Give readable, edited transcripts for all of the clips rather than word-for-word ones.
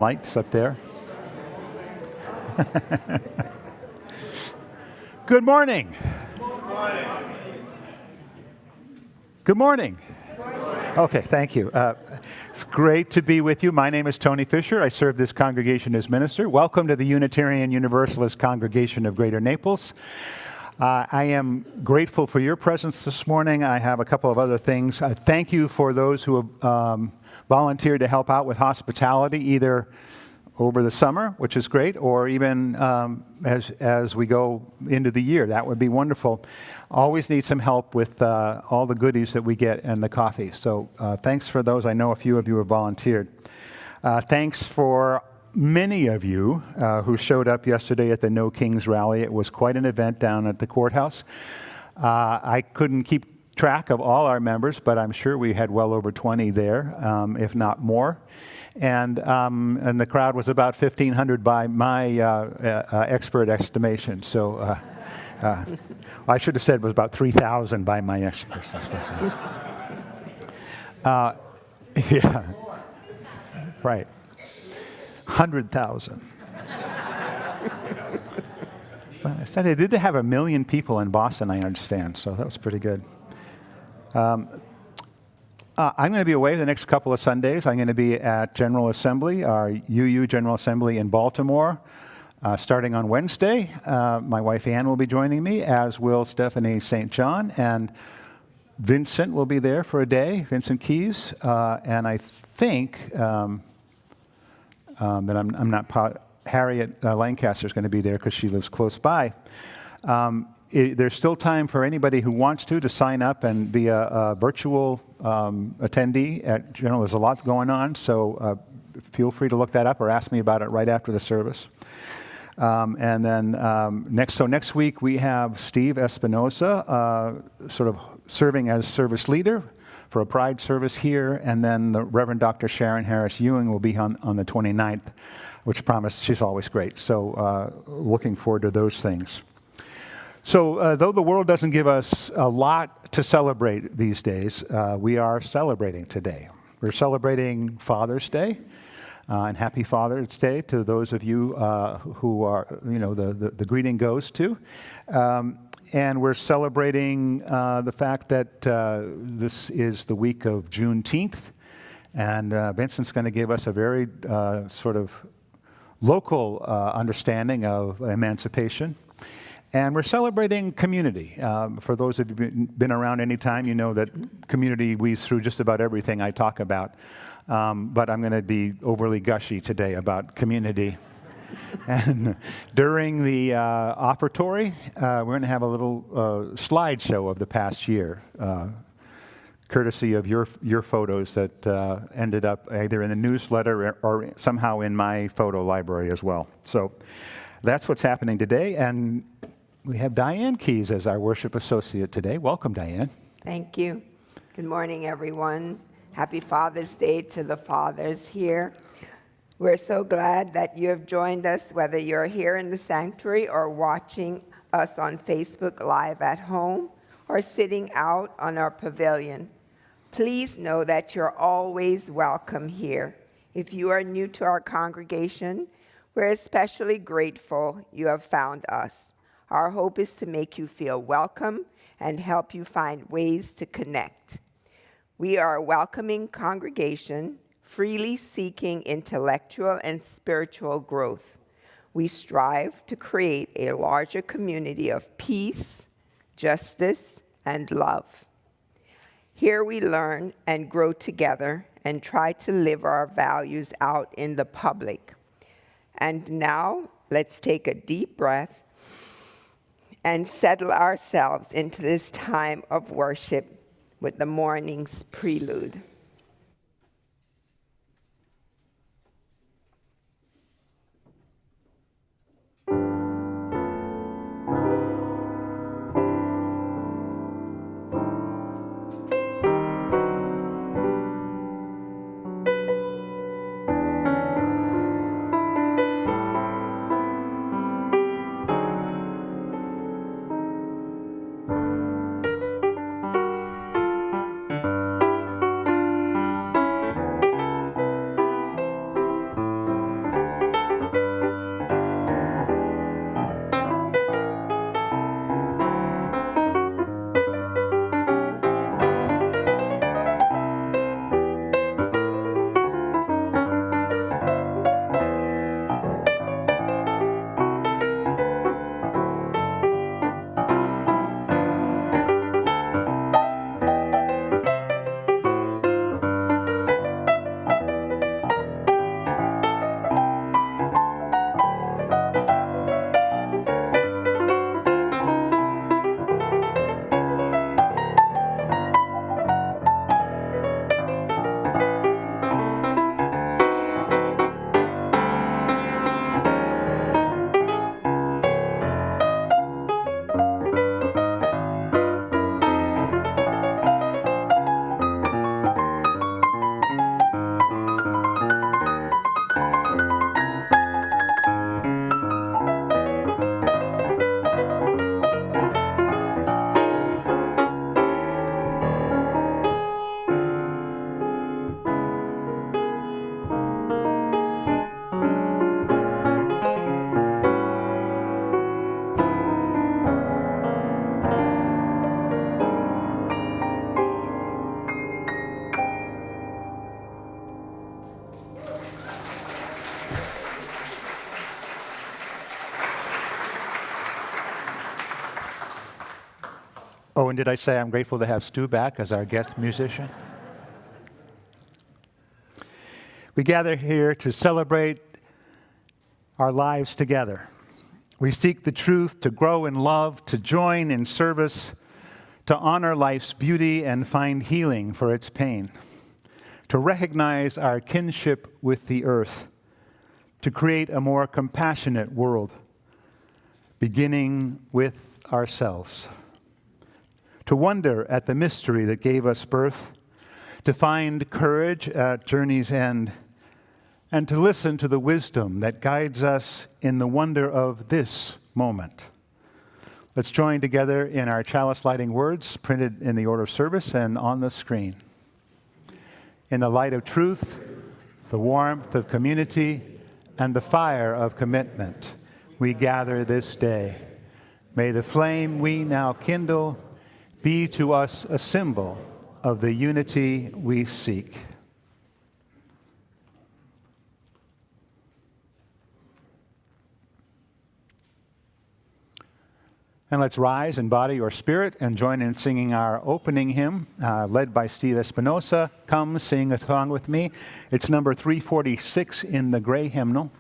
Lights up there. Good morning. Good morning. Okay, thank you. It's great to be with you. My name is Tony Fisher. I serve this congregation as minister. Welcome to the Unitarian Universalist Congregation of Greater Naples. I am grateful for your presence this morning. I have a couple of other things. Thank you for those who have volunteered to help out with hospitality, either over the summer, which is great, or even as we go into the year. That would be wonderful. Always need some help with all the goodies that we get and the coffee. So thanks for those. I know a few of you have volunteered. Thanks for many of you who showed up yesterday at the No Kings rally. It was quite an event down at the courthouse. I couldn't keep track of all our members, but I'm sure we had well over 20 there, if not more. And the crowd was about 1,500 by my expert estimation. So I should have said it was about 3,000 by my expert estimation. Yeah, right. 100,000. Well, I said it did have 1 million people in Boston, I understand, so that was pretty good. I'm going to be away the next couple of Sundays. I'm going to be at General Assembly, our UU General Assembly in Baltimore, starting on Wednesday. My wife Ann will be joining me, as will Stephanie St. John, and Vincent will be there for a day, Vincent Keys, and I think that I'm not Harriet Lancaster is going to be there because she lives close by. There's still time for anybody who wants to sign up and be a virtual attendee at General. There's a lot going on, so feel free to look that up or ask me about it right after the service. And then next week we have Steve Espinosa sort of serving as service leader for a Pride service here, and then the Reverend Dr. Sharon Harris Ewing will be on the 29th, which promised she's always great. So looking forward to those things. So though the world doesn't give us a lot to celebrate these days, we are celebrating today. We're celebrating Father's Day, and Happy Father's Day to those of you who are, the greeting goes to. And we're celebrating the fact that this is the week of Juneteenth, and Vincent's going to give us a very sort of local understanding of emancipation. And we're celebrating community. For those of you who've been around any time, you know that community weaves through just about everything I talk about. But I'm going to be overly gushy today about community. And during the offertory, we're going to have a little slideshow of the past year, courtesy of your photos that ended up either in the newsletter or somehow in my photo library as well. So that's what's happening today. And we have Diane Keys as our worship associate today. Welcome, Diane. Thank you. Good morning, everyone. Happy Father's Day to the fathers here. We're so glad that you have joined us, whether you're here in the sanctuary or watching us on Facebook Live at home or sitting out on our pavilion. Please know that you're always welcome here. If you are new to our congregation, we're especially grateful you have found us. Our hope is to make you feel welcome and help you find ways to connect. We are a welcoming congregation, freely seeking intellectual and spiritual growth. We strive to create a larger community of peace, justice, and love. Here we learn and grow together and try to live our values out in the public. And now, let's take a deep breath and settle ourselves into this time of worship with the morning's prelude. Oh, and did I say I'm grateful to have Stu back as our guest musician? We gather here to celebrate our lives together. We seek the truth, to grow in love, to join in service, to honor life's beauty and find healing for its pain, to recognize our kinship with the earth, to create a more compassionate world, beginning with ourselves, to wonder at the mystery that gave us birth, to find courage at journey's end, and to listen to the wisdom that guides us in the wonder of this moment. Let's join together in our chalice lighting words printed in the order of service and on the screen. In the light of truth, the warmth of community, and the fire of commitment, we gather this day. May the flame we now kindle be to us a symbol of the unity we seek. And let's rise in body or spirit and join in singing our opening hymn, led by Steve Espinosa. Come sing a song with me. It's number 346 in the gray hymnal.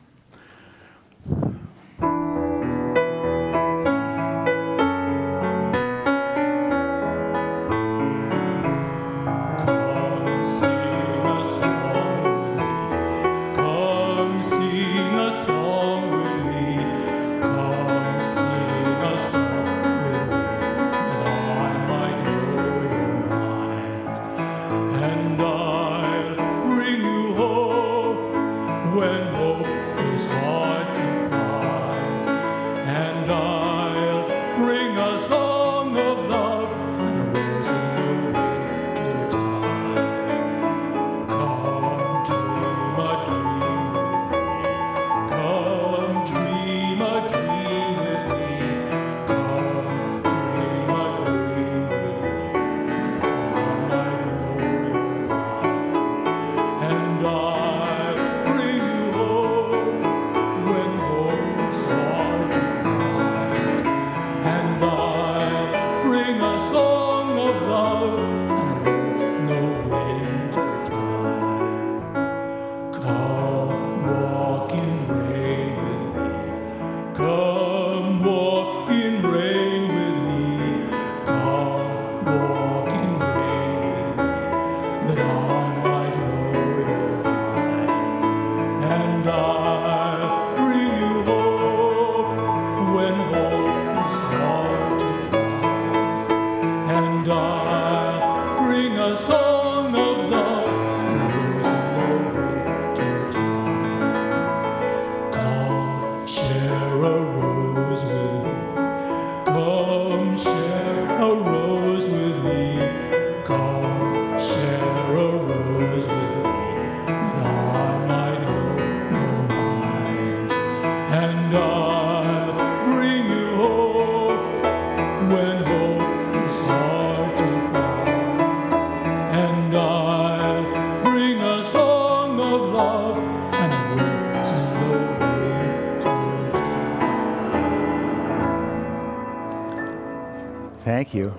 Thank you.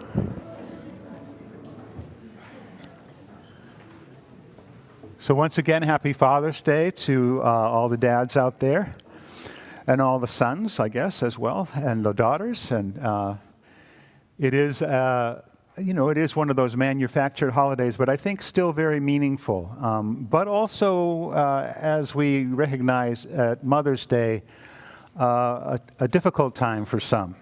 So once again, happy Father's Day to all the dads out there, and all the sons, I guess, as well, and the daughters. And it is, it is one of those manufactured holidays, but I think still very meaningful. But also, as we recognize at Mother's Day, a difficult time for some.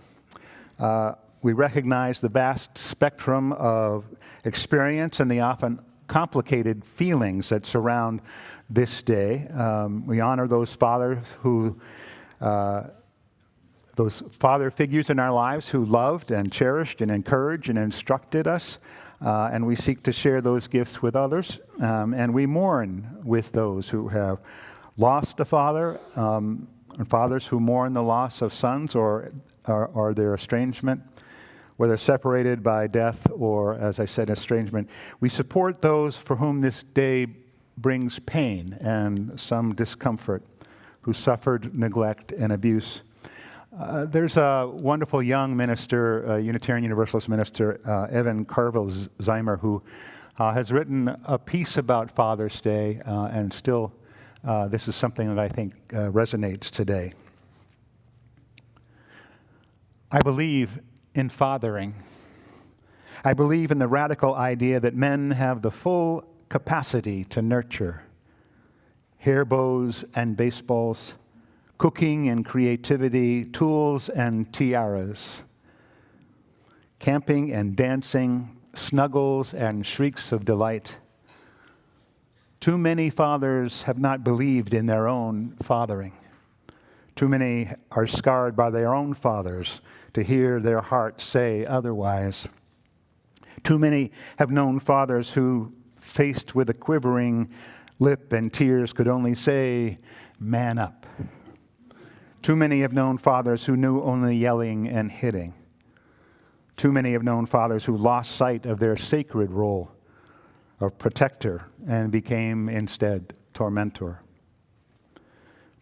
We recognize the vast spectrum of experience and the often complicated feelings that surround this day. We honor those fathers those father figures in our lives who loved and cherished and encouraged and instructed us, and we seek to share those gifts with others. And we mourn with those who have lost a father, and fathers who mourn the loss of sons or their estrangement, whether separated by death or, as I said, estrangement. We support those for whom this day brings pain and some discomfort, who suffered neglect and abuse. There's a wonderful young minister, Unitarian Universalist minister, Evan Carville-Zeimer, who has written a piece about Father's Day, and still this is something that I think resonates today. I believe in fathering. I believe in the radical idea that men have the full capacity to nurture. Hair bows and baseballs, cooking and creativity, tools and tiaras, camping and dancing, snuggles and shrieks of delight. Too many fathers have not believed in their own fathering. Too many are scarred by their own fathers to hear their heart say otherwise. Too many have known fathers who, faced with a quivering lip and tears, could only say, "Man up." Too many have known fathers who knew only yelling and hitting. Too many have known fathers who lost sight of their sacred role of protector and became instead tormentor.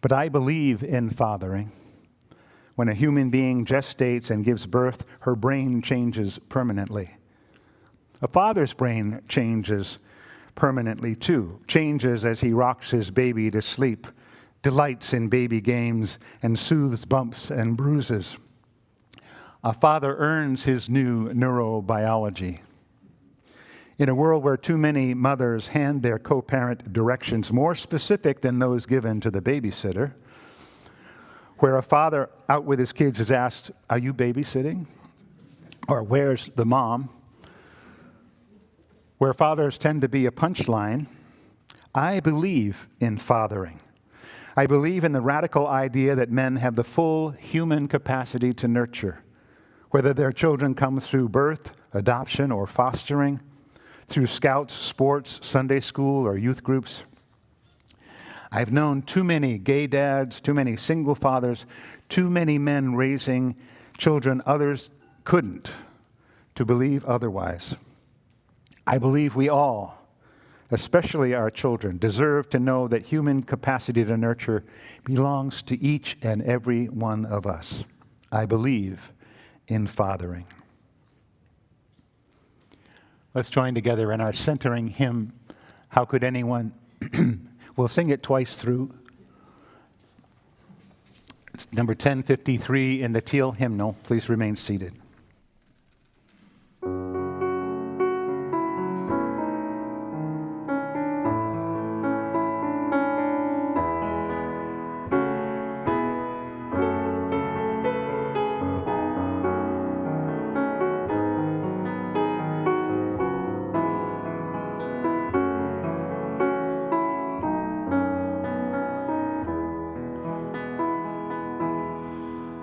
But I believe in fathering. When a human being gestates and gives birth, her brain changes permanently. A father's brain changes permanently too, changes as he rocks his baby to sleep, delights in baby games, and soothes bumps and bruises. A father earns his new neurobiology. In a world where too many mothers hand their co-parent directions more specific than those given to the babysitter, where a father out with his kids is asked, "Are you babysitting?" or "Where's the mom?" where fathers tend to be a punchline, I believe in fathering. I believe in the radical idea that men have the full human capacity to nurture, whether their children come through birth, adoption, or fostering, through scouts, sports, Sunday school, or youth groups. I've known too many gay dads, too many single fathers, too many men raising children others couldn't, to believe otherwise. I believe we all, especially our children, deserve to know that human capacity to nurture belongs to each and every one of us. I believe in fathering. Let's join together in our centering hymn, How Could Anyone? We'll sing it twice through. It's number 1053 in the Teal hymnal. Please remain seated.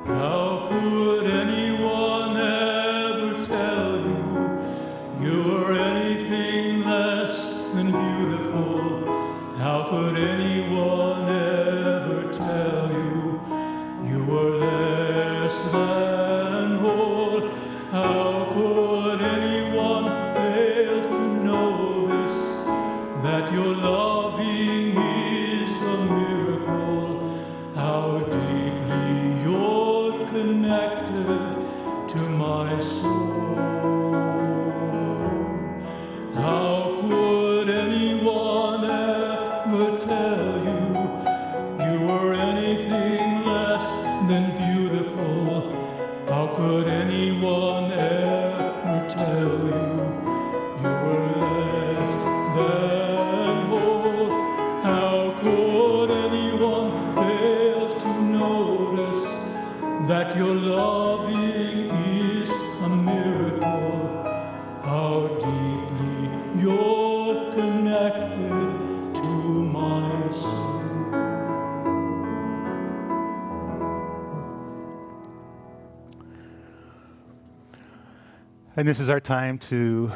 How could anyone ever tell you you were anything less than beautiful? How could anyone ever tell you you were less than whole? How could anyone fail to notice that your loving is a miracle? How deeply you're connected to my soul. How could anyone ever tell you you were anything less than beautiful? How could anyone ever tell you you were less than whole? How could anyone fail to notice that your loving is a miracle? How deeply you're connected to my soul. And this is our time to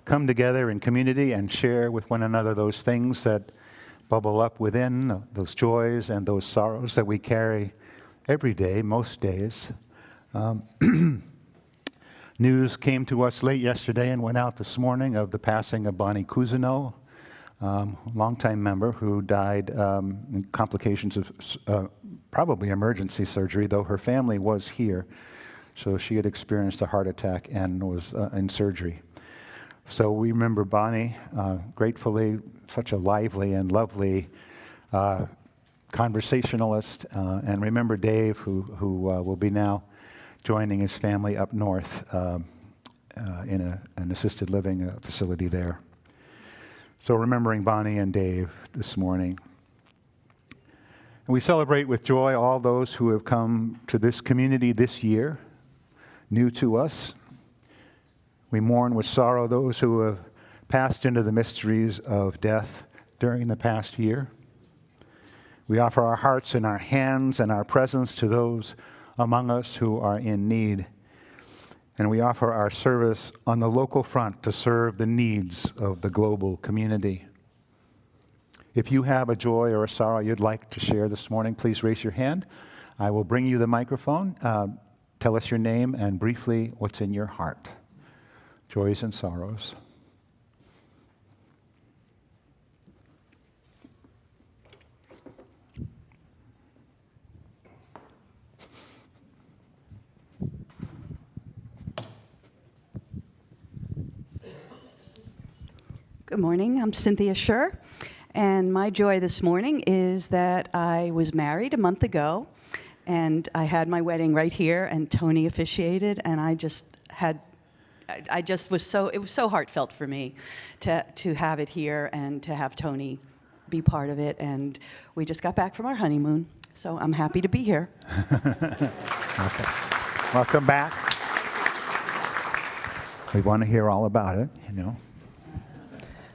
come together in community and share with one another those things that bubble up within, those joys and those sorrows that we carry every day, most days. News came to us late yesterday and went out this morning of the passing of Bonnie Cousineau, longtime member who died in complications of probably emergency surgery, though her family was here. So she had experienced a heart attack and was in surgery. So we remember Bonnie gratefully, such a lively and lovely conversationalist, and remember Dave, who will be now joining his family up north in an assisted living facility there. So remembering Bonnie and Dave this morning. And we celebrate with joy all those who have come to this community this year, new to us. We mourn with sorrow those who have passed into the mysteries of death during the past year. We offer our hearts and our hands and our presence to those among us who are in need. And we offer our service on the local front to serve the needs of the global community. If you have a joy or a sorrow you'd like to share this morning, please raise your hand. I will bring you the microphone. Tell us your name and briefly what's in your heart. Joys and sorrows. Good morning, I'm Cynthia Schur, and my joy this morning is that I was married a month ago, and I had my wedding right here, and Tony officiated, and it was so heartfelt for me to have it here and to have Tony be part of it, and we just got back from our honeymoon, so I'm happy to be here. Okay. Welcome back. We want to hear all about it, you know.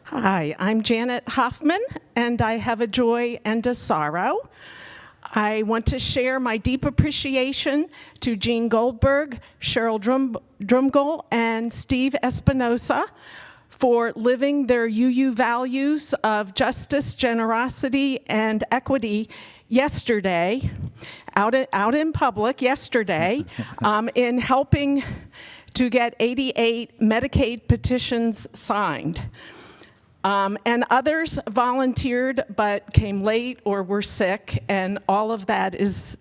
Hi, I'm Janet Hoffman, and I have a joy and a sorrow. I want to share my deep appreciation to Jean Goldberg, Cheryl Drumgoll, and Steve Espinosa for living their UU values of justice, generosity, and equity yesterday, out in public yesterday, in helping to get 88 Medicaid petitions signed. And others volunteered but came late or were sick, and all of that is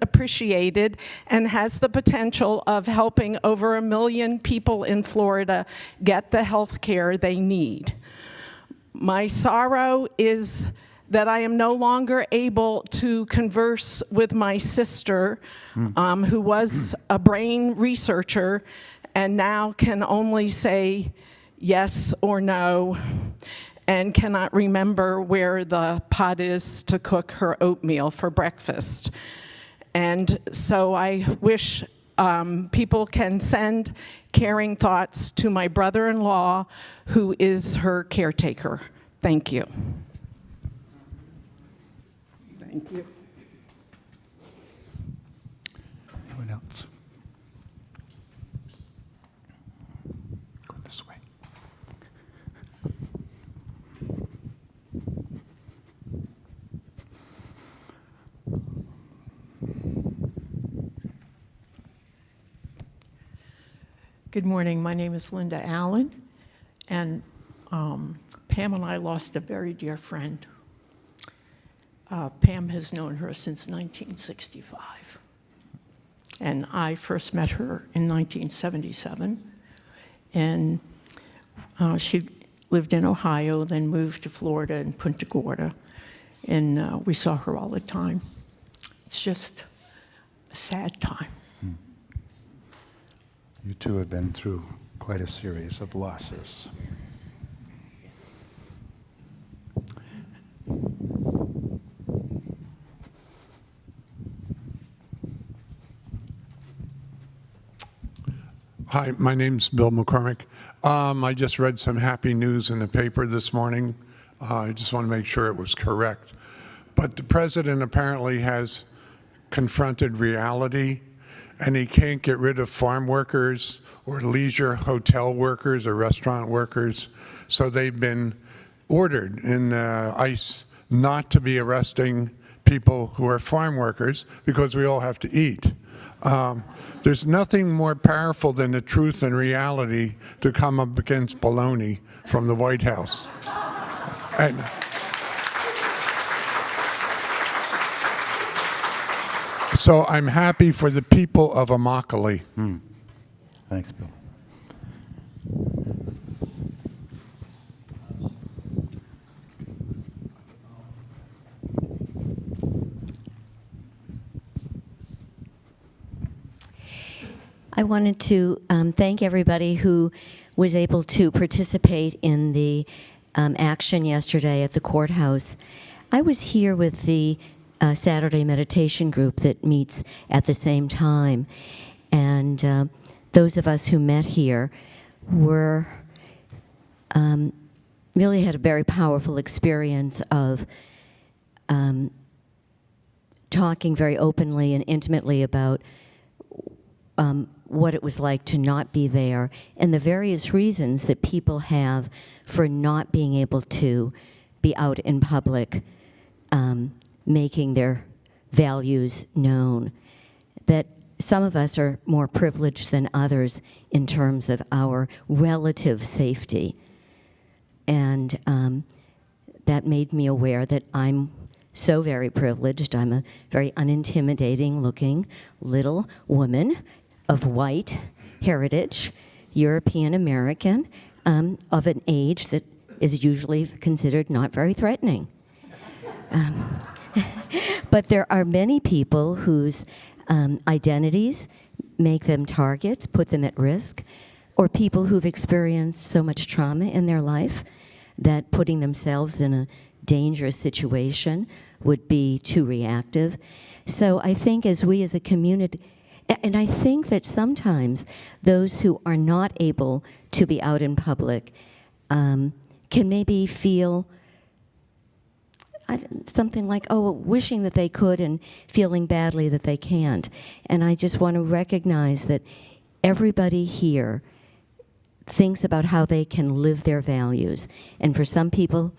appreciated and has the potential of helping over 1 million people in Florida get the health care they need. My sorrow is that I am no longer able to converse with my sister, who was a brain researcher and now can only say yes or no, and cannot remember where the pot is to cook her oatmeal for breakfast. And so I wish people can send caring thoughts to my brother-in-law, who is her caretaker. Thank you. Thank you. Anyone else? Go this way. Good morning. My name is Linda Allen, and Pam and I lost a very dear friend. Pam has known her since 1965, and I first met her in 1977, and she lived in Ohio, then moved to Florida in Punta Gorda, and we saw her all the time. It's just a sad time. You two have been through quite a series of losses. Hi, my name's Bill McCormick. I just read some happy news in the paper this morning. I just want to make sure it was correct. But the president apparently has confronted reality, and he can't get rid of farm workers or leisure hotel workers or restaurant workers. So they've been ordered in ICE not to be arresting people who are farm workers because we all have to eat. There's nothing more powerful than the truth and reality to come up against baloney from the White House. And so I'm happy for the people of Immokalee. Thanks, Bill. I wanted to thank everybody who was able to participate in the action yesterday at the courthouse. I was here with the Saturday meditation group that meets at the same time, and those of us who met here were really had a very powerful experience of talking very openly and intimately about what it was like to not be there and the various reasons that people have for not being able to be out in public, making their values known. That some of us are more privileged than others in terms of our relative safety. And that made me aware that I'm so very privileged. I'm a very unintimidating looking little woman of white heritage, European American, of an age that is usually considered not very threatening. But there are many people whose identities make them targets, put them at risk, or people who've experienced so much trauma in their life that putting themselves in a dangerous situation would be too reactive. So I think as we as a community, and I think that sometimes those who are not able to be out in public can maybe feel something like, oh, wishing that they could and feeling badly that they can't. And I just want to recognize that everybody here thinks about how they can live their values. And for some people,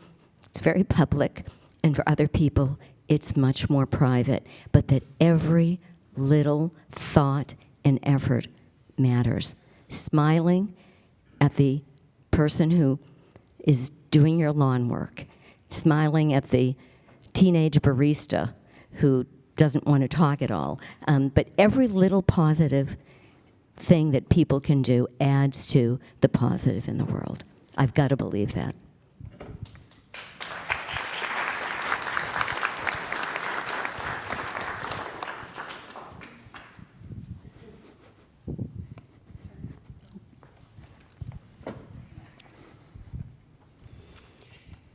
it's very public, and for other people, it's much more private. But that every little thought and effort matters. Smiling at the person who is doing your lawn work, smiling at the teenage barista who doesn't want to talk at all. But every little positive thing that people can do adds to the positive in the world. I've got to believe that.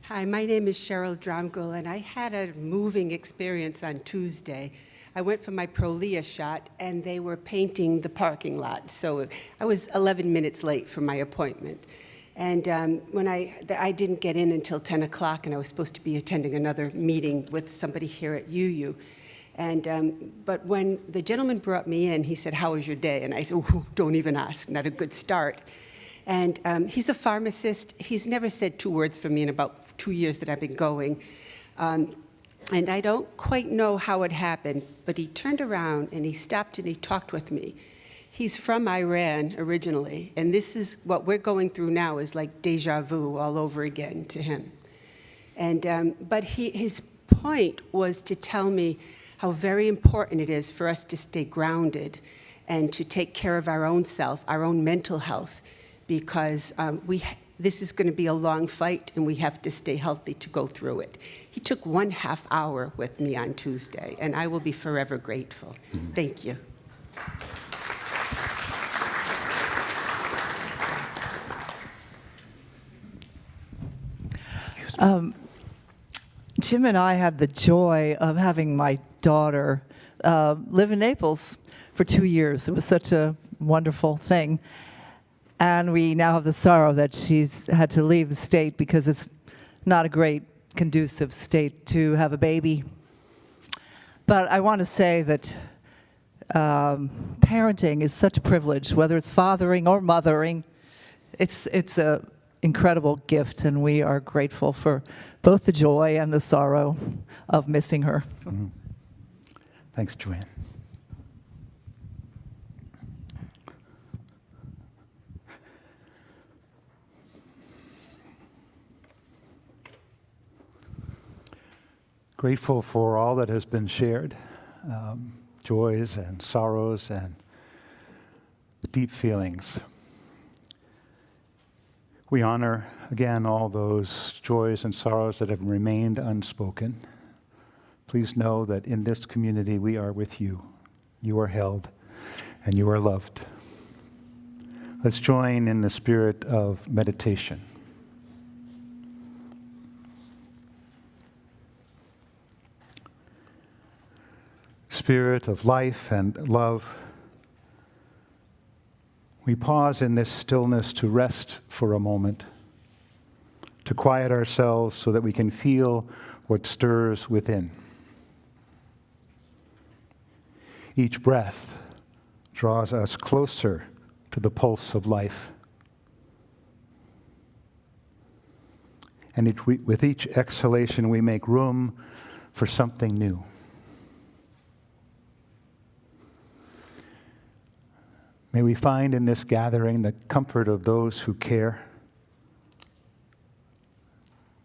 Hi, my name is Cheryl Dromgoole, and I had a moving experience on Tuesday. I went for my Prolia shot, and they were painting the parking lot, so I was 11 minutes late for my appointment. And when I didn't get in until 10 o'clock, and I was supposed to be attending another meeting with somebody here at UU. And but when the gentleman brought me in, he said, "How was your day?" And I said, "Ooh, don't even ask, not a good start." And he's a pharmacist. He's never said two words for me in about 2 years that I've been going. And I don't quite know how it happened, but he turned around and he stopped and he talked with me. He's from Iran originally, and this is what we're going through now is like deja vu all over again to him. And but his point was to tell me how very important it is for us to stay grounded and to take care of our own self, our own mental health, because this is going to be a long fight, and we have to stay healthy to go through it. He took 1/2 hour with me on Tuesday, and I will be forever grateful. Thank you. Jim and I had the joy of having my daughter live in Naples for 2 years. It was such a wonderful thing. And we now have the sorrow that she's had to leave the state because it's not a great conducive state to have a baby. But I want to say that parenting is such a privilege, whether it's fathering or mothering. It's a incredible gift, and we are grateful for both the joy and the sorrow of missing her. Mm-hmm. Thanks, Joanne. Grateful for all that has been shared, joys and sorrows and deep feelings. We honor, again, all those joys and sorrows that have remained unspoken. Please know that in this community we are with you. You are held and you are loved. Let's join in the spirit of meditation. Spirit of life and love, we pause in this stillness to rest for a moment, to quiet ourselves so that we can feel what stirs within. Each breath draws us closer to the pulse of life. And with each exhalation, we make room for something new. May we find in this gathering the comfort of those who care.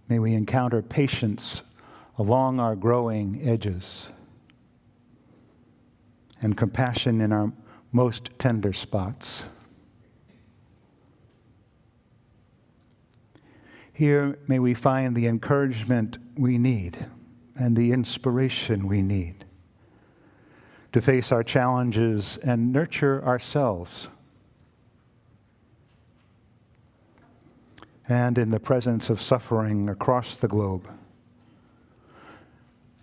May we encounter patience along our growing edges and compassion in our most tender spots. Here, may we find the encouragement we need and the inspiration we need to face our challenges and nurture ourselves. And in the presence of suffering across the globe,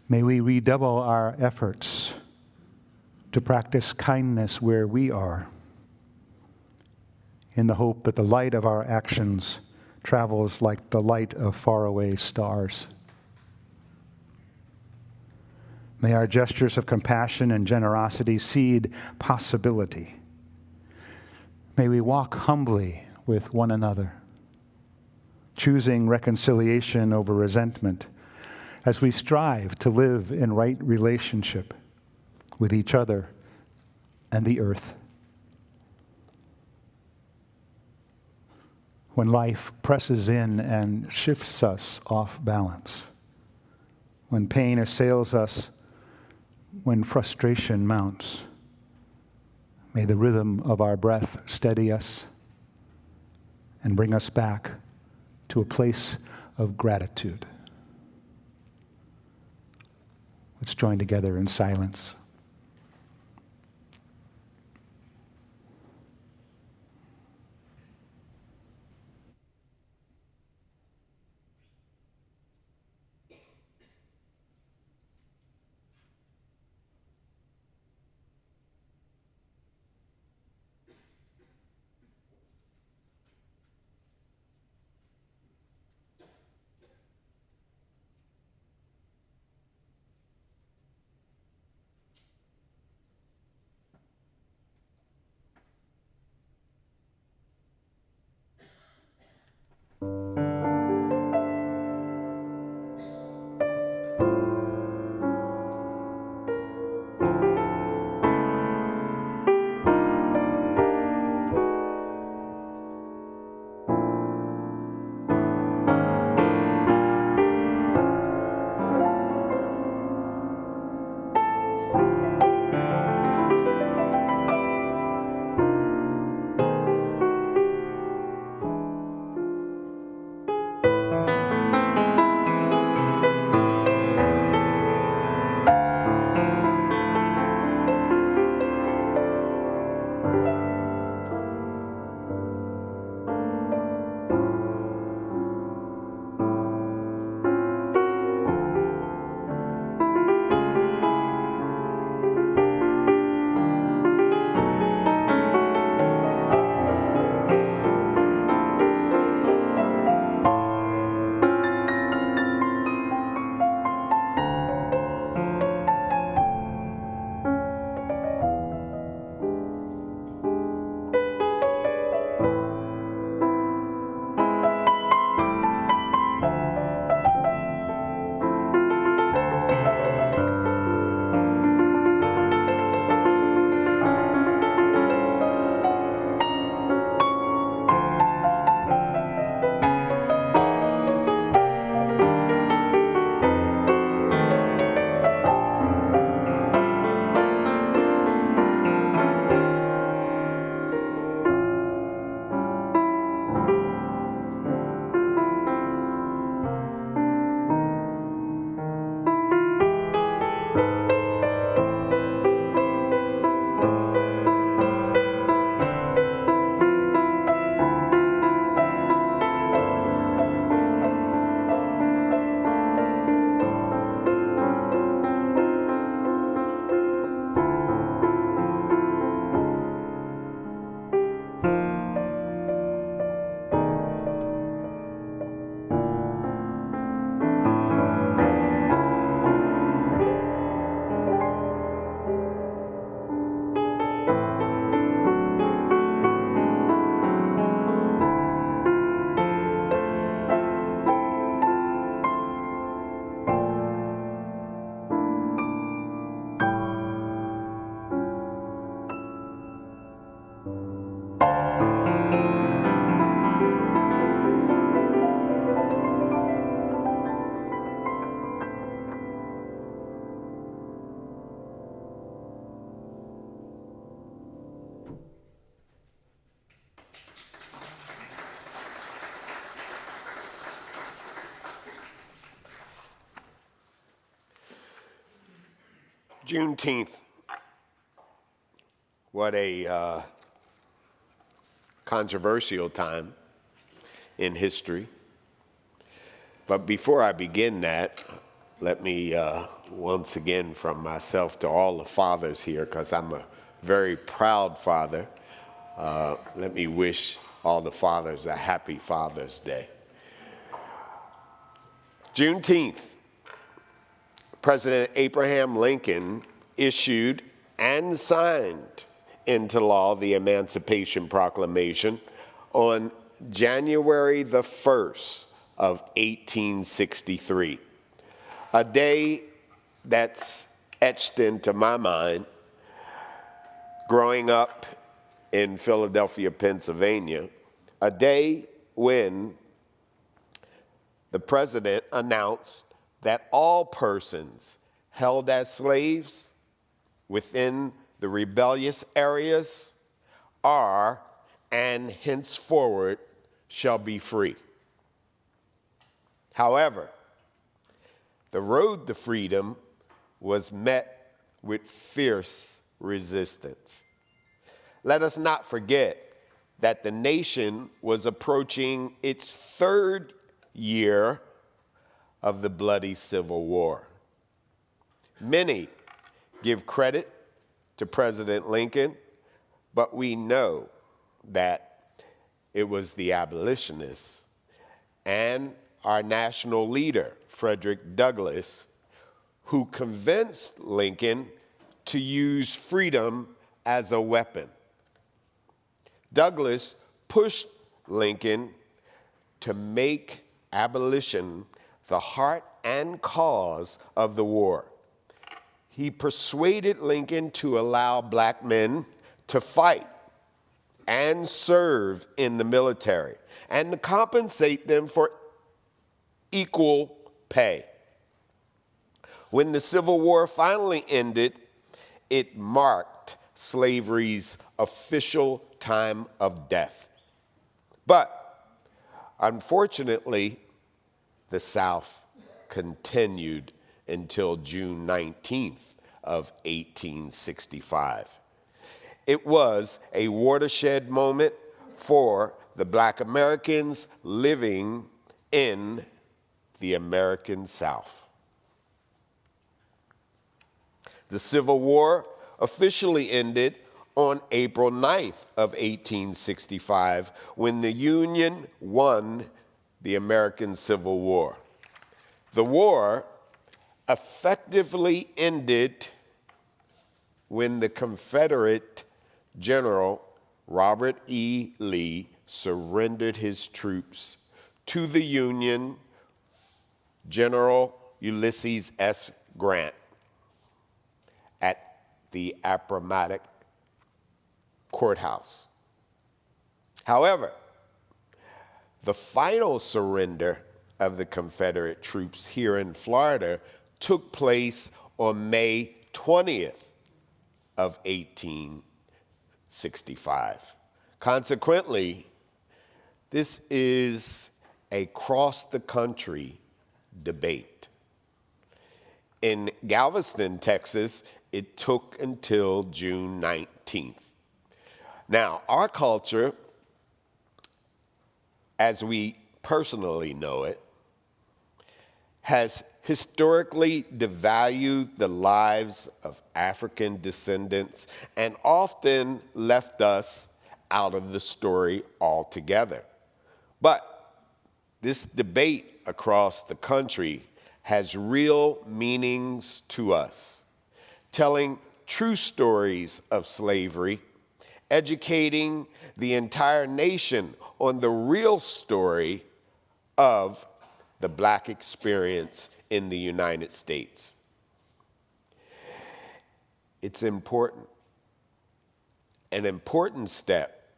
may we redouble our efforts to practice kindness where we are, in the hope that the light of our actions travels like the light of faraway stars. May our gestures of compassion and generosity seed possibility. May we walk humbly with one another, choosing reconciliation over resentment as we strive to live in right relationship with each other and the earth. When life presses in and shifts us off balance, when pain assails us, when frustration mounts, may the rhythm of our breath steady us and bring us back to a place of gratitude. Let's join together in silence. Juneteenth. What a controversial time in history. But before I begin that, let me once again, from myself to all the fathers here, because I'm a very proud father, let me wish all the fathers a happy Father's Day. Juneteenth. President Abraham Lincoln issued and signed into law the Emancipation Proclamation on January the 1st of 1863, a day that's etched into my mind growing up in Philadelphia, Pennsylvania, a day when the president announced that all persons held as slaves within the rebellious areas are and henceforward shall be free. However, the road to freedom was met with fierce resistance. Let us not forget that the nation was approaching its third year of the bloody Civil War. Many give credit to President Lincoln, but we know that it was the abolitionists and our national leader, Frederick Douglass, who convinced Lincoln to use freedom as a weapon. Douglass pushed Lincoln to make abolition the heart and cause of the war. He persuaded Lincoln to allow black men to fight and serve in the military and to compensate them for equal pay. When the Civil War finally ended, it marked slavery's official time of death. But unfortunately, the South continued until June 19th of 1865. It was a watershed moment for the Black Americans living in the American South. The Civil War officially ended on April 9th of 1865 when the Union won the American Civil War. The war effectively ended when the Confederate General Robert E. Lee surrendered his troops to the Union General Ulysses S. Grant at the Appomattox Courthouse. However, the final surrender of the Confederate troops here in Florida took place on May 20th of 1865. Consequently, this is a cross-the-country debate. In Galveston, Texas, it took until June 19th. Now, our culture, as we personally know it, has historically devalued the lives of African descendants and often left us out of the story altogether. But this debate across the country has real meanings to us, telling true stories of slavery, educating the entire nation on the real story of the Black experience in the United States. It's important, an important step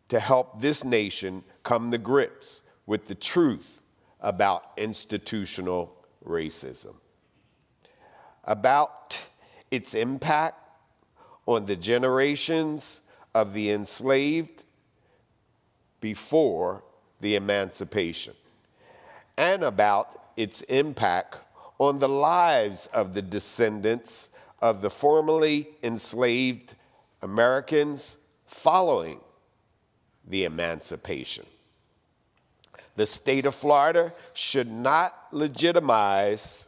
to help this nation come to grips with the truth about institutional racism, about its impact on the generations of the enslaved before the emancipation, and about its impact on the lives of the descendants of the formerly enslaved Americans following the emancipation. The state of Florida should not legitimize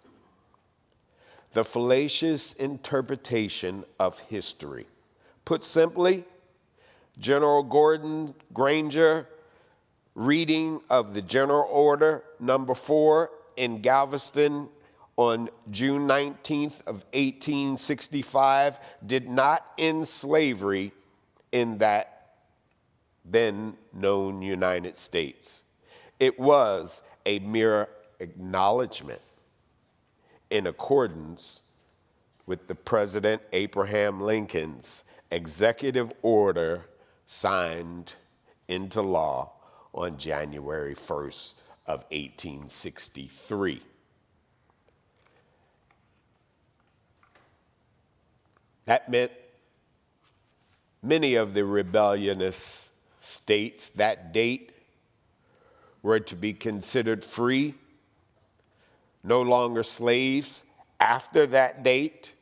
the fallacious interpretation of history. Put simply, General Gordon Granger reading of the General Order Number 4 in Galveston on June 19th of 1865 did not end slavery in that then known United States. It was a mere acknowledgement in accordance with the President Abraham Lincoln's executive order signed into law on January 1st of 1863. That meant many of the rebellious states that date were to be considered free, no longer slaves. After that date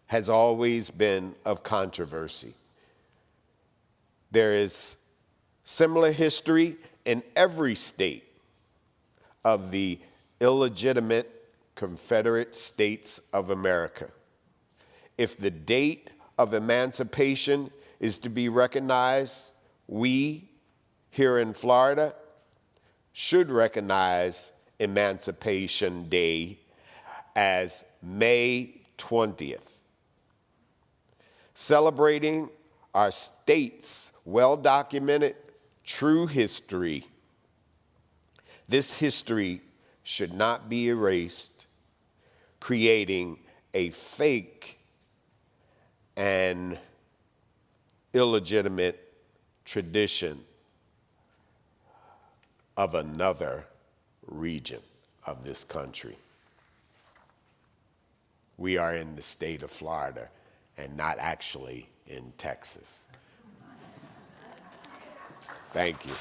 has always been of controversy. There is similar history in every state of the illegitimate Confederate States of America. If the date of emancipation is to be recognized, we here in Florida should recognize Emancipation Day as May 20th, celebrating our state's well-documented true history. This history should not be erased, creating a fake and illegitimate tradition of another region of this country. We are in the state of Florida and not actually in Texas. Thank you.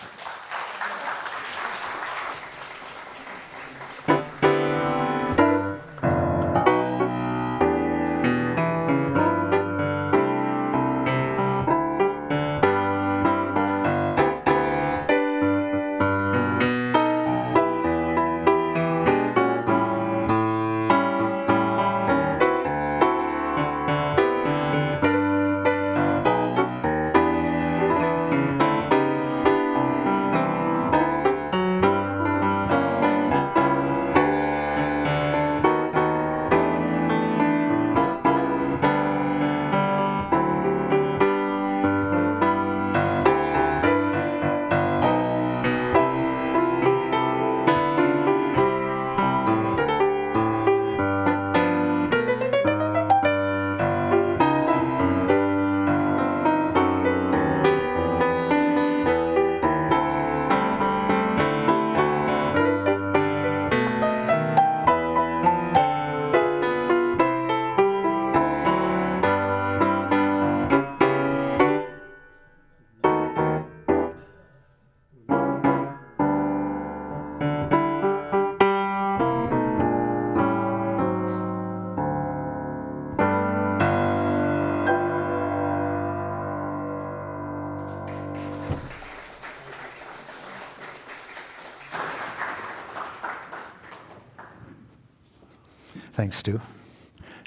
Thanks, Stu.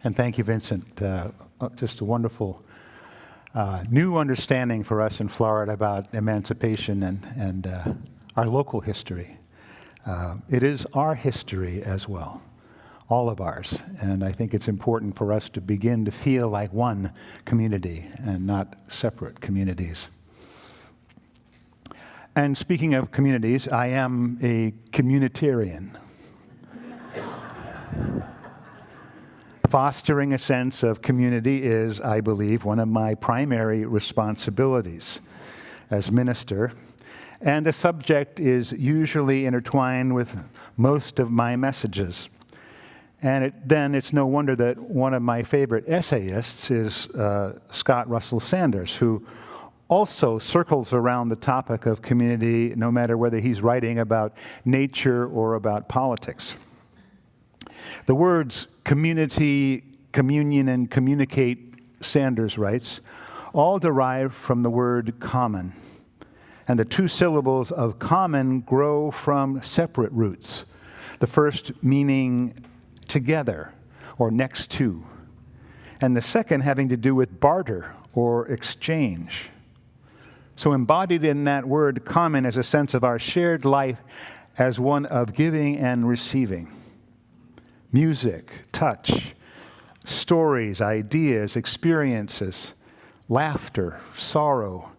And thank you, Vincent. Just a wonderful new understanding for us in Florida about emancipation and our local history. It is our history as well, all of ours. And I think it's important for us to begin to feel like one community and not separate communities. And speaking of communities, I am a communitarian. Fostering a sense of community is, I believe, one of my primary responsibilities as minister, and the subject is usually intertwined with most of my messages. And then it's no wonder that one of my favorite essayists is Scott Russell Sanders, who also circles around the topic of community, no matter whether he's writing about nature or about politics. The words community, communion and communicate, Sanders writes, all derive from the word common. And the two syllables of common grow from separate roots. The first meaning together or next to, and the second having to do with barter or exchange. So embodied in that word common is a sense of our shared life as one of giving and receiving. Music, touch, stories, ideas, experiences, laughter, sorrow,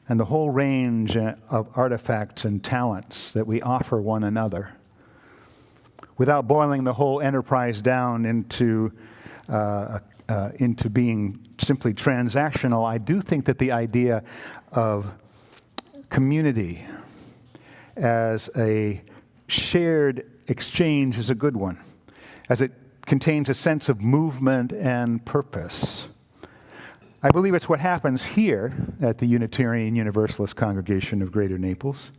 and the whole range of artifacts and talents that we offer one another. Without boiling the whole enterprise down into being simply transactional, I do think that the idea of community as a shared exchange is a good one, as it contains a sense of movement and purpose. I believe it's what happens here at the Unitarian Universalist Congregation of Greater Naples.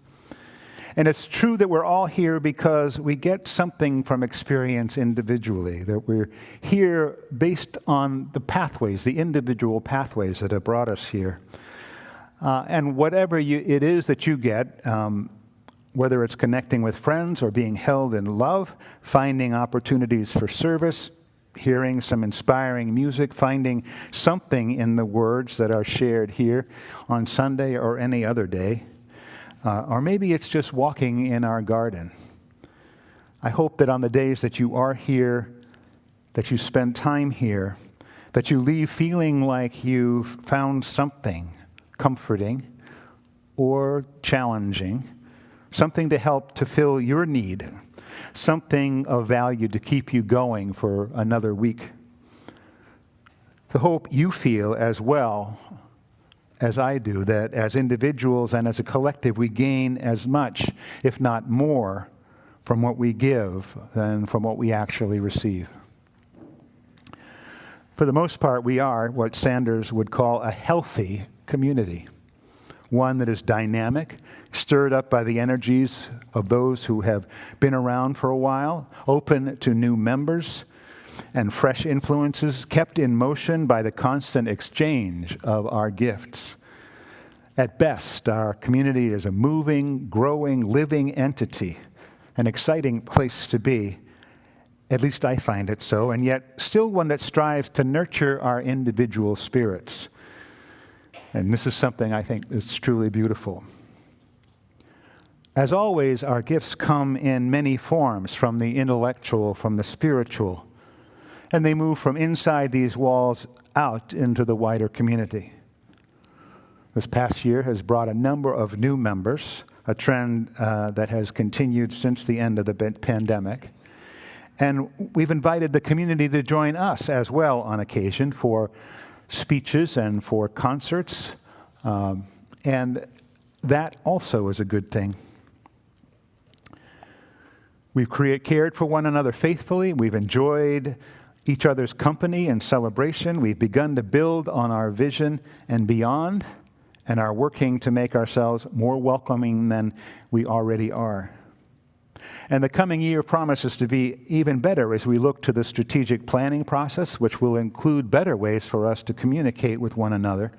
And it's true that we're all here because we get something from experience individually, that we're here based on the pathways, the individual pathways that have brought us here. And whatever it is that you get, whether it's connecting with friends or being held in love, finding opportunities for service, hearing some inspiring music, finding something in the words that are shared here on Sunday or any other day, or maybe it's just walking in our garden. I hope that on the days that you are here, that you spend time here, that you leave feeling like you've found something comforting or challenging, something to help to fill your need, something of value to keep you going for another week. The hope you feel as well as I do, that as individuals and as a collective, we gain as much, if not more, from what we give than from what we actually receive. For the most part, we are what Sanders would call a healthy community, one that is dynamic, stirred up by the energies of those who have been around for a while, open to new members and fresh influences, kept in motion by the constant exchange of our gifts. At best, our community is a moving, growing, living entity, an exciting place to be. At least I find it so, and yet still one that strives to nurture our individual spirits. And this is something I think is truly beautiful. As always, our gifts come in many forms, from the intellectual, from the spiritual, and they move from inside these walls out into the wider community. This past year has brought a number of new members, a trend that has continued since the end of the pandemic. And we've invited the community to join us as well on occasion for speeches and for concerts. And that also is a good thing. We've cared for one another faithfully. We've enjoyed each other's company and celebration. We've begun to build on our vision and beyond, and are working to make ourselves more welcoming than we already are. And the coming year promises to be even better as we look to the strategic planning process, which will include better ways for us to communicate with one another.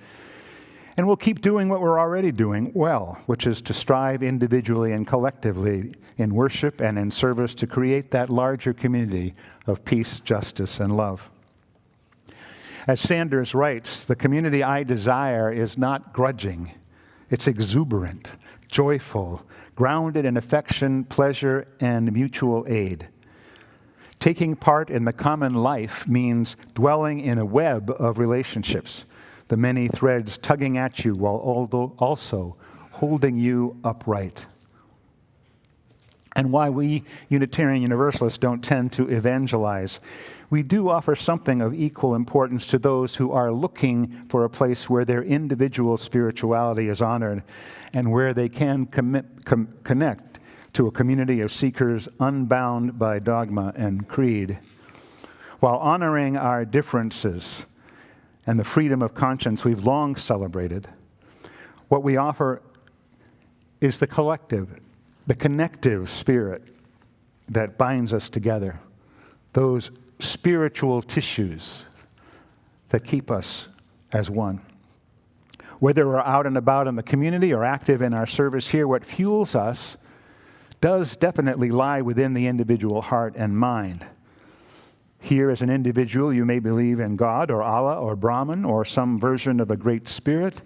And we'll keep doing what we're already doing well, which is to strive individually and collectively in worship and in service to create that larger community of peace, justice, and love. As Sanders writes, the community I desire is not grudging. It's exuberant, joyful, grounded in affection, pleasure, and mutual aid. Taking part in the common life means dwelling in a web of relationships, the many threads tugging at you while also holding you upright. And why we Unitarian Universalists don't tend to evangelize, we do offer something of equal importance to those who are looking for a place where their individual spirituality is honored and where they can connect to a community of seekers unbound by dogma and creed. While honoring our differences and the freedom of conscience we've long celebrated, what we offer is the collective, the connective spirit that binds us together, those spiritual tissues that keep us as one. Whether we're out and about in the community or active in our service here, what fuels us does definitely lie within the individual heart and mind. Here, as an individual, you may believe in God or Allah or Brahman or some version of a great spirit.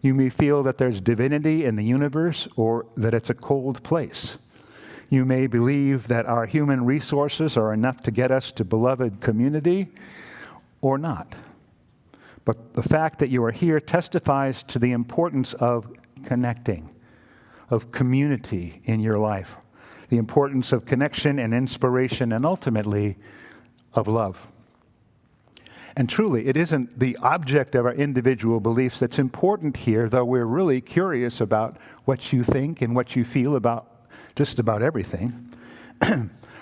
You may feel that there's divinity in the universe or that it's a cold place. You may believe that our human resources are enough to get us to beloved community or not. But the fact that you are here testifies to the importance of connecting, of community in your life, the importance of connection and inspiration, and ultimately of love. And truly, it isn't the object of our individual beliefs that's important here, though we're really curious about what you think and what you feel about just about everything.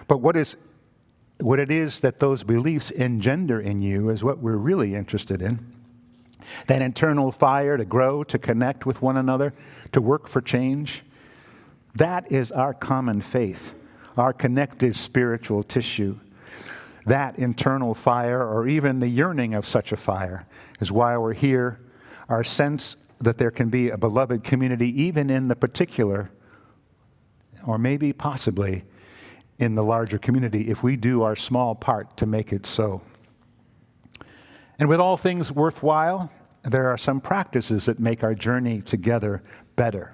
But what it is that those beliefs engender in you is what we're really interested in. That internal fire to grow, to connect with one another, to work for change. That is our common faith, our connected spiritual tissue. That internal fire, or even the yearning of such a fire, is why we're here. Our sense that there can be a beloved community, even in the particular, or maybe possibly in the larger community, if we do our small part to make it so. And with all things worthwhile, there are some practices that make our journey together better.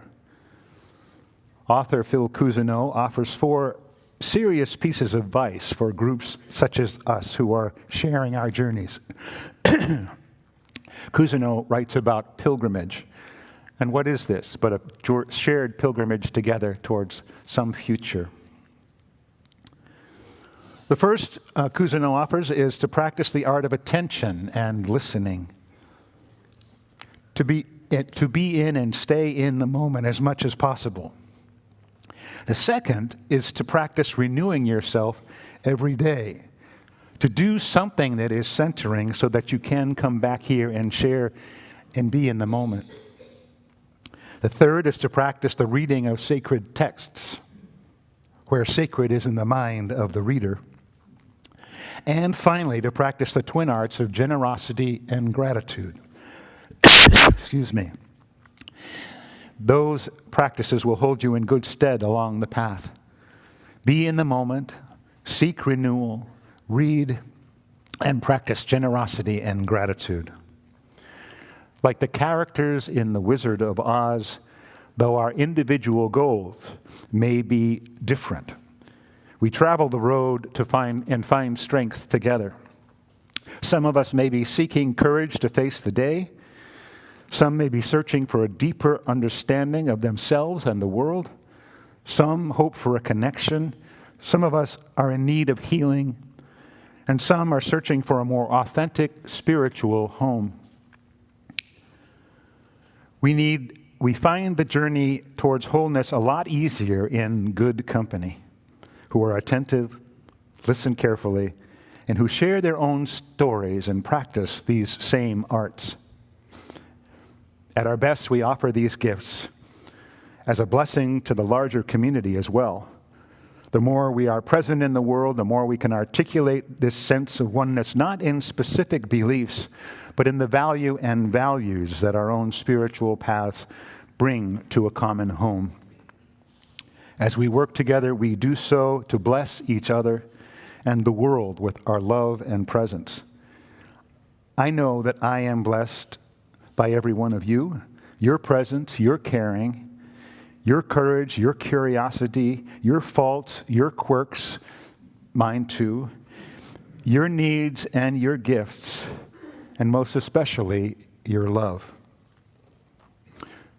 Author Phil Cousineau offers 4 serious pieces of advice for groups such as us who are sharing our journeys. Cousineau writes about pilgrimage. And what is this but a shared pilgrimage together towards some future? The first Cousineau offers is to practice the art of attention and listening. To be in and stay in the moment as much as possible. The second is to practice renewing yourself every day. To do something that is centering so that you can come back here and share and be in the moment. The third is to practice the reading of sacred texts, where sacred is in the mind of the reader. And finally, to practice the twin arts of generosity and gratitude. Excuse me. Those practices will hold you in good stead along the path. Be in the moment, seek renewal, read, and practice generosity and gratitude. Like the characters in The Wizard of Oz, though our individual goals may be different, we travel the road to find strength together. Some of us may be seeking courage to face the day. Some may be searching for a deeper understanding of themselves and the world. Some hope for a connection. Some of us are in need of healing. And some are searching for a more authentic spiritual home. We find the journey towards wholeness a lot easier in good company, who are attentive, listen carefully, and who share their own stories and practice these same arts. At our best, we offer these gifts as a blessing to the larger community as well. The more we are present in the world, the more we can articulate this sense of oneness, not in specific beliefs, but in the value and values that our own spiritual paths bring to a common home. As we work together, we do so to bless each other and the world with our love and presence. I know that I am blessed by every one of you, your presence, your caring, your courage, your curiosity, your faults, your quirks, mine too, your needs and your gifts, and most especially, your love.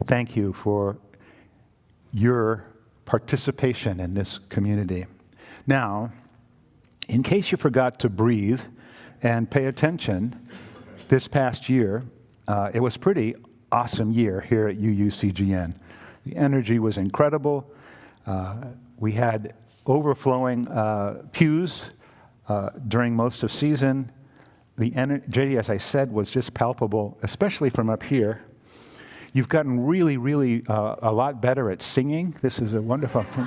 Thank you for your participation in this community. Now, in case you forgot to breathe and pay attention, this past year, it was a pretty awesome year here at UUCGN. The energy was incredible. We had overflowing pews during most of season. The energy, as I said, was just palpable, especially from up here. You've gotten really, really a lot better at singing. This is a wonderful thing.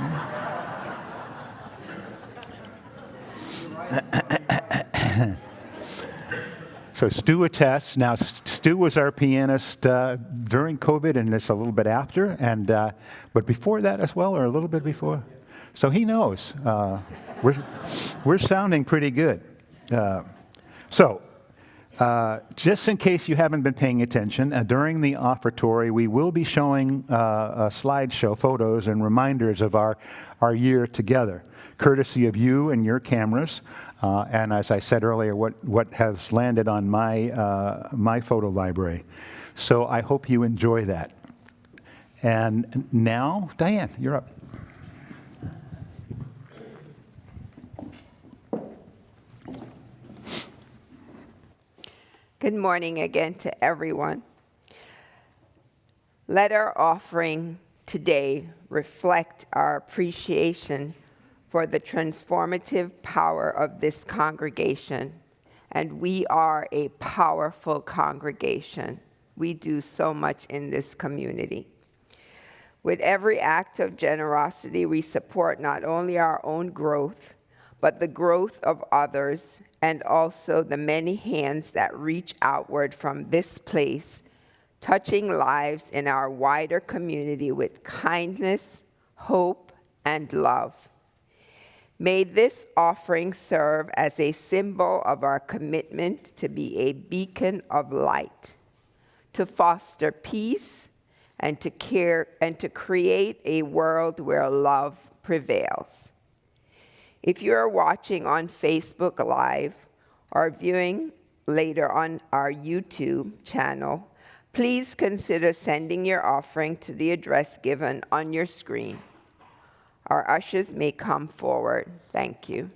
So Stu attests. Now, Stu was our pianist during COVID and it's a little bit after, but before that as well, or a little bit before. So he knows. We're sounding pretty good. Just in case you haven't been paying attention, during the offertory, we will be showing a slideshow, photos and reminders of our year together, courtesy of you and your cameras. And as I said earlier, what has landed on my photo library. So I hope you enjoy that. And now, Diane, you're up. Good morning again to everyone. Let our offering today reflect our appreciation for the transformative power of this congregation. And we are a powerful congregation. We do so much in this community. With every act of generosity, we support not only our own growth, but the growth of others, and also the many hands that reach outward from this place, touching lives in our wider community with kindness, hope, and love. May this offering serve as a symbol of our commitment to be a beacon of light, to foster peace, and to create a world where love prevails. If you are watching on Facebook Live or viewing later on our YouTube channel, please consider sending your offering to the address given on your screen. Our ushers may come forward. Thank you.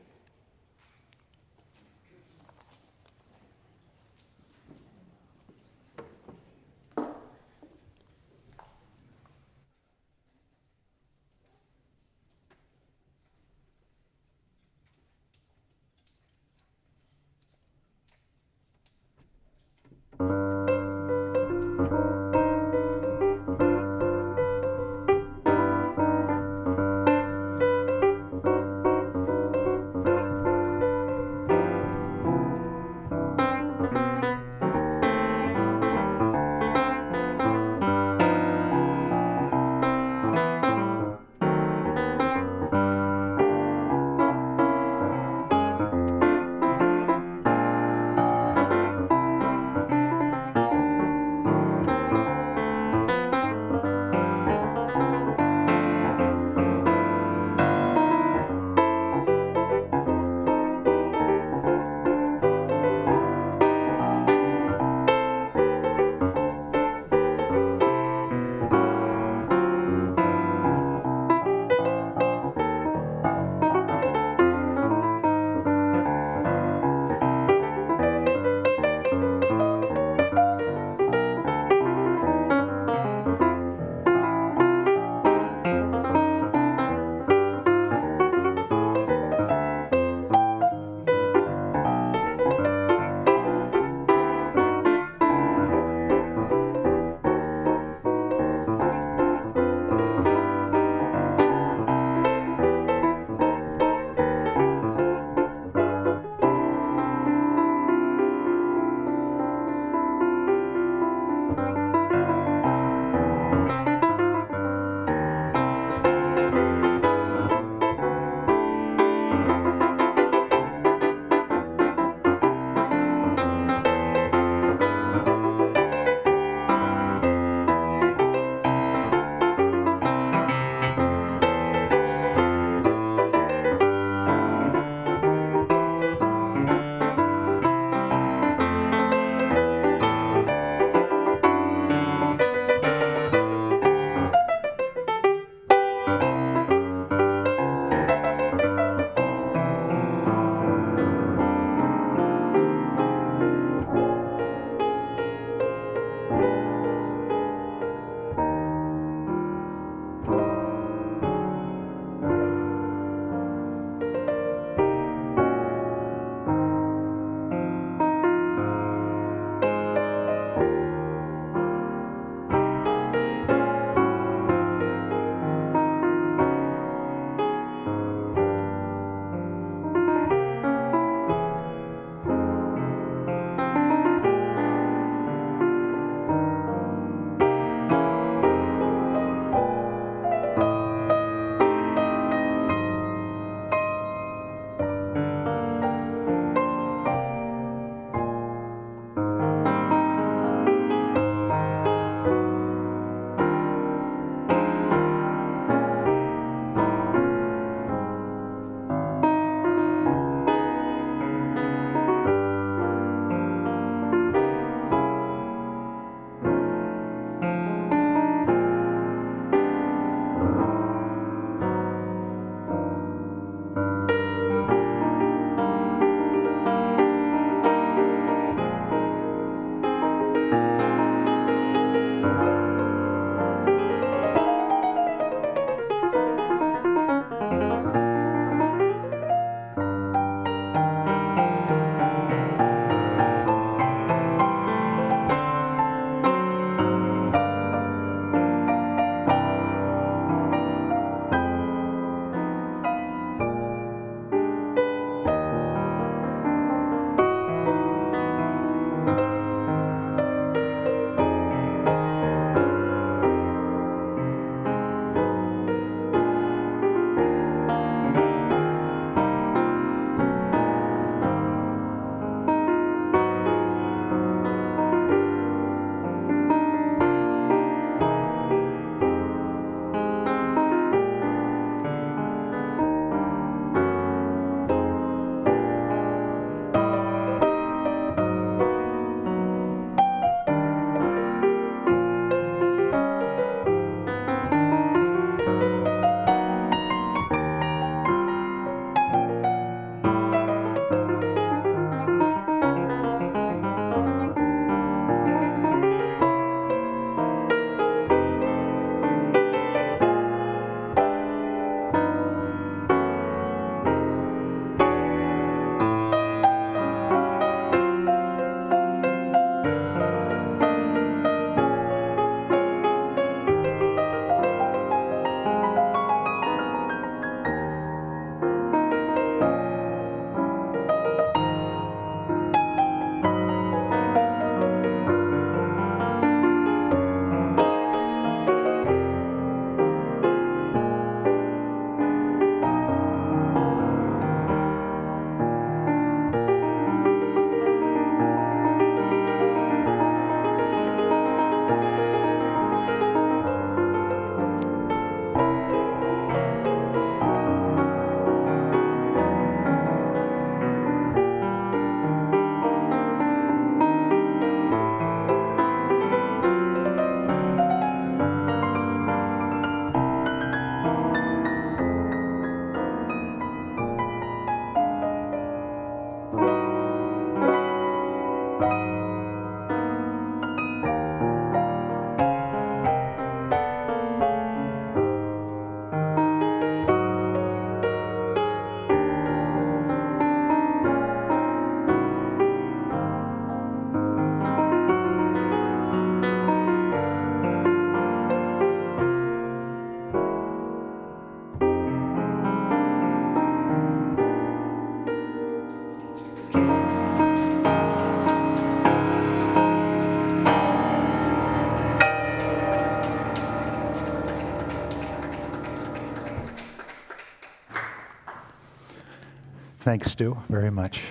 Thanks, Stu, very much.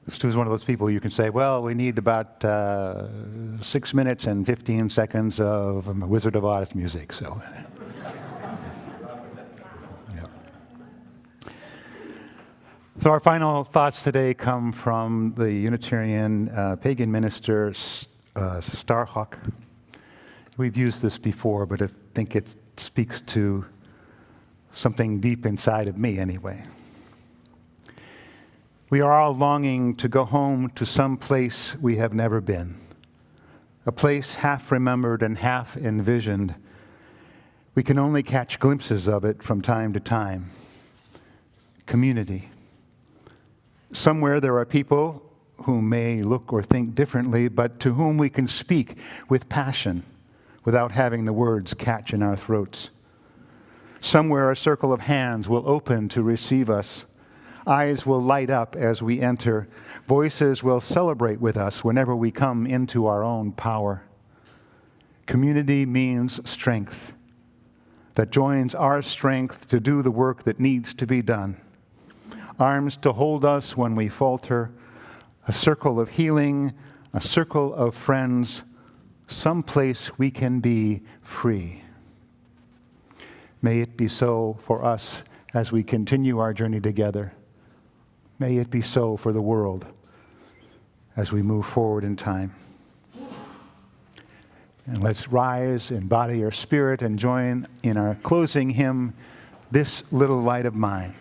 Stu's one of those people you can say, well, we need about 6 minutes and 15 seconds of Wizard of Oz music. So, yeah. So our final thoughts today come from the Unitarian pagan minister Starhawk. We've used this before, but I think it speaks to something deep inside of me anyway. We are all longing to go home to some place we have never been, a place half remembered and half envisioned. We can only catch glimpses of it from time to time. Community. Somewhere there are people who may look or think differently, but to whom we can speak with passion without having the words catch in our throats. Somewhere a circle of hands will open to receive us. Eyes will light up as we enter. Voices will celebrate with us whenever we come into our own power. Community means strength that joins our strength to do the work that needs to be done. Arms to hold us when we falter. A circle of healing, a circle of friends, some place we can be free. May it be so for us as we continue our journey together. May it be so for the world as we move forward in time. And let's rise, embody our spirit, and join in our closing hymn, This Little Light of Mine.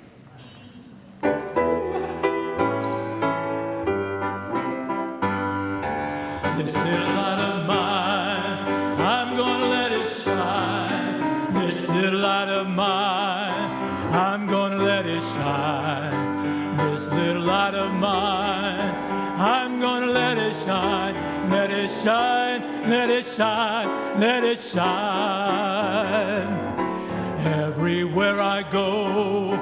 This little light of mine, I'm gonna let it shine. This little light of mine, I'm gonna let it shine. This little light of mine, I'm gonna let it shine. Let it shine, let it shine, let it shine. Everywhere I go,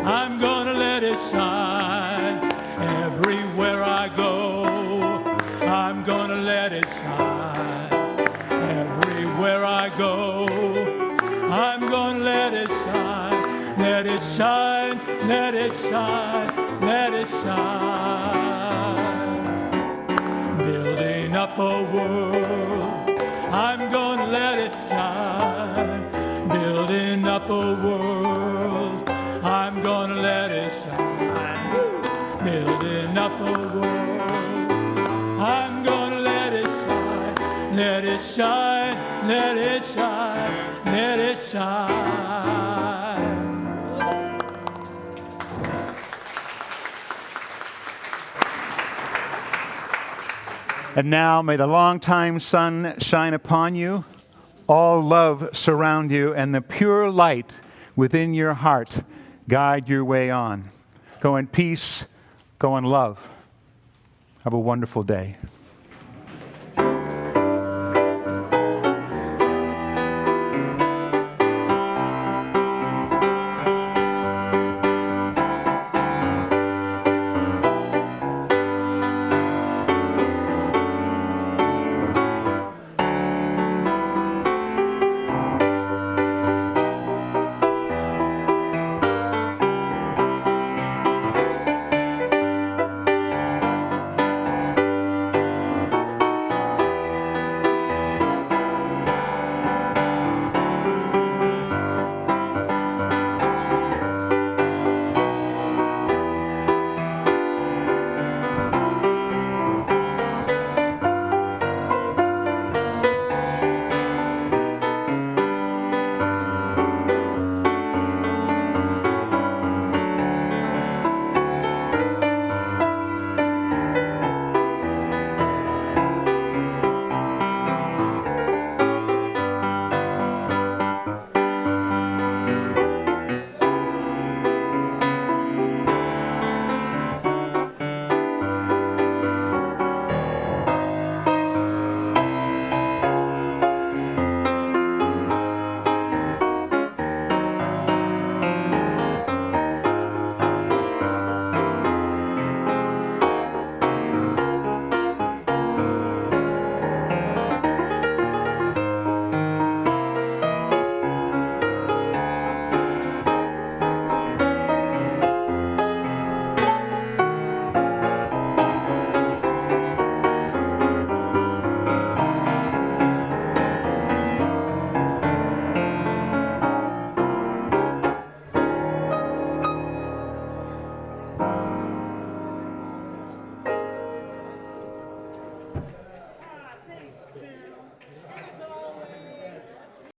I'm gonna let it shine. Everywhere I go, I'm gonna let it shine. Everywhere I go, I'm gonna let it shine. Let it shine, let it shine, let it shine. Building up a world, I'm gonna let it shine. Building up a world, I'm gonna let it shine. Building up a world, I'm gonna let it shine. Let it shine, let it shine, let it shine. And now may the longtime sun shine upon you, all love surround you, and the pure light within your heart guide your way on. Go in peace, go in love. Have a wonderful day.